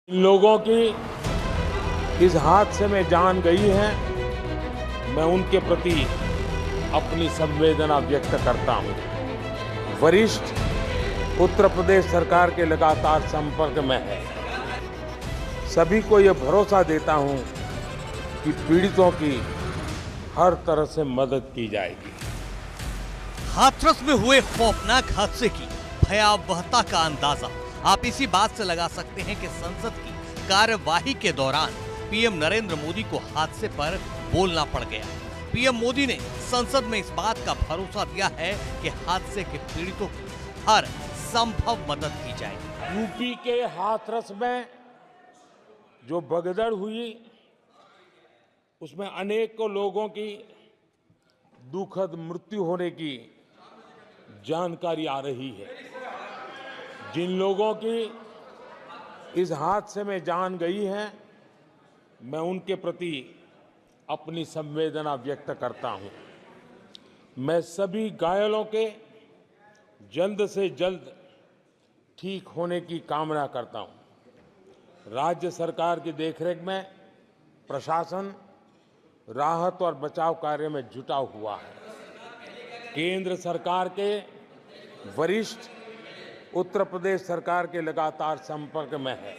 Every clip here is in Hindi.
इन लोगों की इस हादसे में जान गई है, मैं उनके प्रति अपनी संवेदना व्यक्त करता हूं। वरिष्ठ उत्तर प्रदेश सरकार के लगातार संपर्क में है। सभी को ये भरोसा देता हूं कि पीड़ितों की हर तरह से मदद की जाएगी। हाथरस में हुए खौफनाक हादसे की भयावहता का अंदाजा आप इसी बात से लगा सकते हैं कि संसद की कार्यवाही के दौरान पीएम नरेंद्र मोदी को हादसे पर बोलना पड़ गया। पीएम मोदी ने संसद में इस बात का भरोसा दिया है कि हादसे के पीड़ितों की हर संभव मदद की जाएगी। यूपी के हाथरस में जो भगदड़ हुई, उसमें अनेकों लोगों की दुखद मृत्यु होने की जानकारी आ रही है। जिन लोगों की इस हादसे में जान गई है, मैं उनके प्रति अपनी संवेदना व्यक्त करता हूं। मैं सभी घायलों के जल्द से जल्द ठीक होने की कामना करता हूं। राज्य सरकार की देखरेख में प्रशासन राहत और बचाव कार्य में जुटा हुआ है। केंद्र सरकार के वरिष्ठ उत्तर प्रदेश सरकार के लगातार संपर्क में है।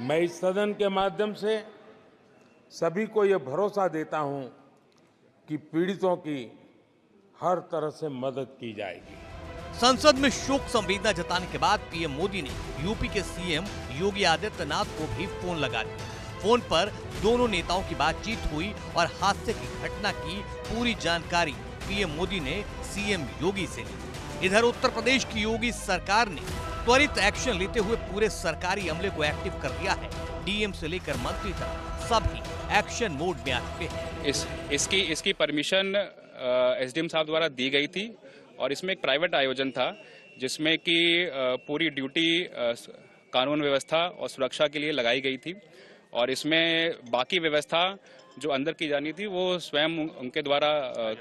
मैं इस सदन के माध्यम से सभी को ये भरोसा देता हूं कि पीड़ितों की हर तरह से मदद की जाएगी। संसद में शोक संवेदना जताने के बाद पीएम मोदी ने यूपी के सीएम योगी आदित्यनाथ को भी फोन लगा दिया। फोन पर दोनों नेताओं की बातचीत हुई और हादसे की घटना की पूरी जानकारी पीएम मोदी ने सीएम योगी से ली। इधर उत्तर प्रदेश की योगी सरकार ने त्वरित एक्शन लेते हुए पूरे सरकारी अमले को एक्टिव कर दिया है। डीएम से लेकर मंत्री तक सभी एक्शन मोड में आ चुके हैं। इसकी परमिशन एसडीएम साहब द्वारा दी गई थी और इसमें एक प्राइवेट आयोजन था जिसमें कि पूरी ड्यूटी कानून व्यवस्था और सुरक्षा के लिए लगाई गई थी और इसमें बाकी व्यवस्था जो अंदर की जानी थी वो स्वयं उनके द्वारा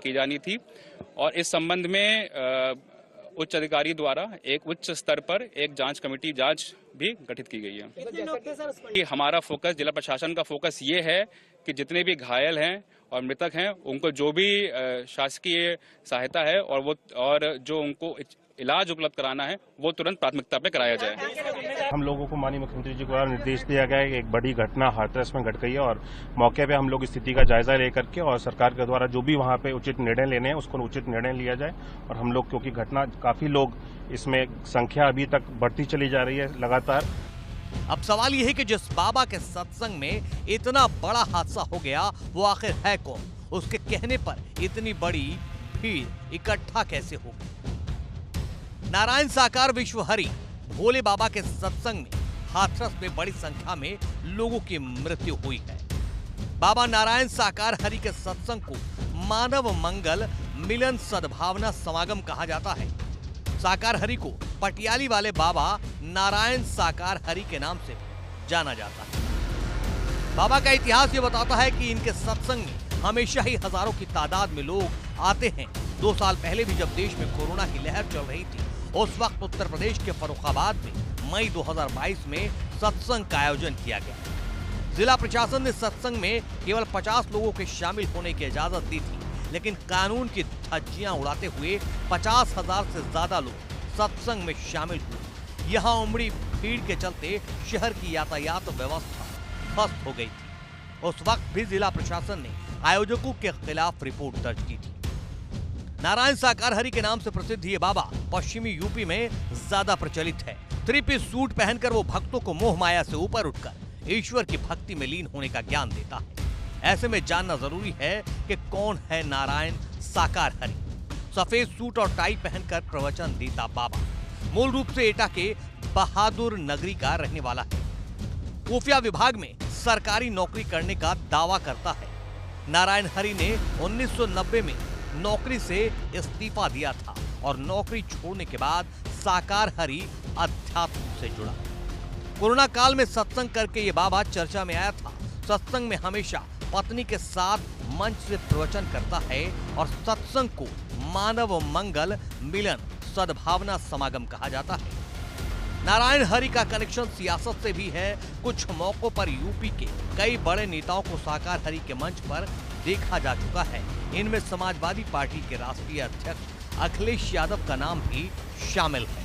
की जानी थी। और इस संबंध में उच्च अधिकारी द्वारा एक उच्च स्तर पर एक जांच कमेटी भी गठित की गई है। हमारा फोकस, जिला प्रशासन का फोकस ये है कि जितने भी घायल हैं और मृतक हैं उनको जो भी शासकीय सहायता है और जो उनको इलाज उपलब्ध कराना है वो तुरंत प्राथमिकता पे कराया जाए। हम लोगों को माननीय मुख्यमंत्री जी द्वारा निर्देश दिया गया है कि एक बड़ी घटना हाथरस में घट गई है और मौके पे हम लोग स्थिति का जायजा लेकर के और सरकार के द्वारा जो भी वहां पे उचित निर्णय लेने हैं उसको उचित निर्णय लिया जाए। और हम लोग, क्योंकि घटना काफी लोग इसमें संख्या अभी तक बढ़ती चली जा रही है लगातार। अब सवाल यह है कि जिस बाबा के सत्संग में इतना बड़ा हादसा हो गया वो आखिर है कौन? उसके कहने पर इतनी बड़ी भीड़ इकट्ठा कैसे हो गई? नारायण साकार विश्व हरि भोले बाबा के सत्संग में हाथरस में बड़ी संख्या में लोगों की मृत्यु हुई है। बाबा नारायण साकार हरि के सत्संग को मानव मंगल मिलन सद्भावना समागम कहा जाता है। साकार हरि को पटियाली वाले बाबा नारायण साकार हरि के नाम से जाना जाता है। बाबा का इतिहास ये बताता है कि इनके सत्संग में हमेशा ही हजारों की तादाद में लोग आते हैं। 2 साल पहले भी जब देश में कोरोना की लहर चल रही थी, उस वक्त उत्तर प्रदेश के फर्रुखाबाद में मई 2022 में सत्संग का आयोजन किया गया। जिला प्रशासन ने सत्संग में केवल 50 लोगों के शामिल होने की इजाजत दी थी, लेकिन कानून की धज्जियां उड़ाते हुए 50,000 से ज्यादा लोग सत्संग में शामिल हुए। यहां उमड़ी भीड़ के चलते शहर की यातायात व्यवस्था ध्वस्त हो गई थी। उस वक्त भी जिला प्रशासन ने आयोजकों के खिलाफ रिपोर्ट दर्ज की थी। नारायण साकार हरि के नाम से प्रसिद्ध ये बाबा पश्चिमी यूपी में ज्यादा प्रचलित है। 3-पीस सूट पहनकर वो भक्तों को मोह माया से ऊपर उठकर ईश्वर की भक्ति में लीन होने का ज्ञान देता है। ऐसे में जानना जरूरी है कि कौन है नारायण साकार हरि। सफेद सूट और टाई पहनकर प्रवचन देता बाबा मूल रूप से एटा के बहादुर नगरी का रहने वाला है। खुफिया विभाग में सरकारी नौकरी करने का दावा करता है। नारायण हरि ने 1990 में नौकरी से इस्तीफा दिया था और नौकरी छोड़ने के बाद साकार हरि अध्यात्म से जुड़ा। कोरोना काल में सत्संग करके ये बाबा चर्चा में आया था। सत्संग में हमेशा पत्नी के साथ मंच से प्रवचन करता है और सत्संग को मानव मंगल मिलन सद्भावना समागम कहा जाता है। नारायण हरि का कनेक्शन सियासत से भी है। कुछ मौकों पर यूपी के कई बड़े नेताओं को साकार हरि के मंच पर देखा जा चुका है। इनमें समाजवादी पार्टी के राष्ट्रीय अध्यक्ष अखिलेश यादव का नाम भी शामिल है।